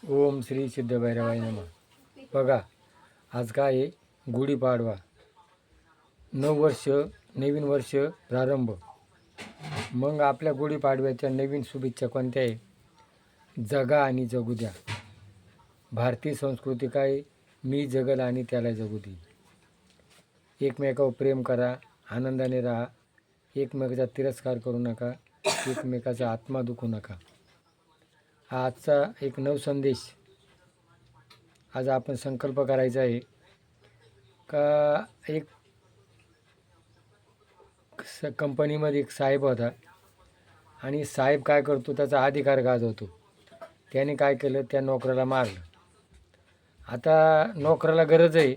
ओम श्री सिद्धभैरवाय नमः. बघा, आज काय आहे? गुढीपाडवा. नववर्ष, नवीन वर्ष प्रारंभ. मग आपल्या गुढीपाडव्याच्या नवीन शुभेच्छा कोणत्या आहे? जगा आणि जगू द्या. भारतीय संस्कृती काय? मी जगल आणि त्याला जगू दे. एकमेकावर प्रेम करा, आनंदाने राहा, एकमेकाचा तिरस्कार करू नका, एकमेकाचा आत्मा दुखू नका. हा आजचा एक नवसंदेश. आज आपण संकल्प करायचा आहे का एक कंपनीमध्ये एक साहेब होता आणि साहेब काय करतो, त्याचा अधिकार गाजवतो. त्याने काय केलं, त्या नोकराला मारलं. आता नोकराला गरज आहे,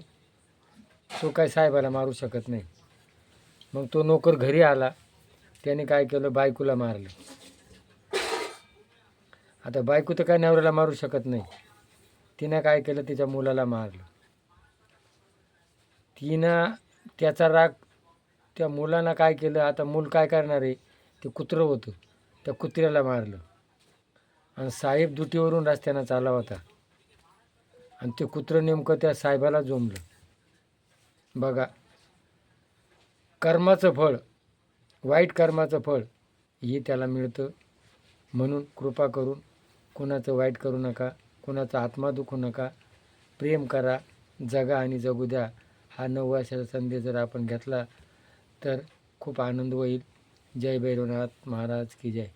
तो काय साहेबाला मारू शकत नाही. मग तो नोकर घरी आला, त्याने काय केलं, बायकोला मारलं. आता बायको तर काय नवऱ्याला मारू शकत नाही. तिनं काय केलं, तिच्या मुलाला मारलं. तिनं त्याचा राग त्या मुलानं काय केलं, आता मूल काय करणार आहे, ते कुत्रं होतं, त्या कुत्र्याला मारलं. आणि साहेब दुटीवरून रस्त्यानं चालला होता आणि ते कुत्रं नेमकं त्या साहेबाला जोमलं. बघा, कर्माचं फळ, वाईट कर्माचं फळ हे त्याला मिळतं. म्हणून कृपा करून कुणाचं वाईट करू नका, कुणाचा आत्मा दुखू नका, प्रेम करा, जगा आणि जगू द्या. हा नववर्षाचा संदेश जर आपण घेतला तर खूप आनंद होईल. जय भैरवनाथ महाराज की जय.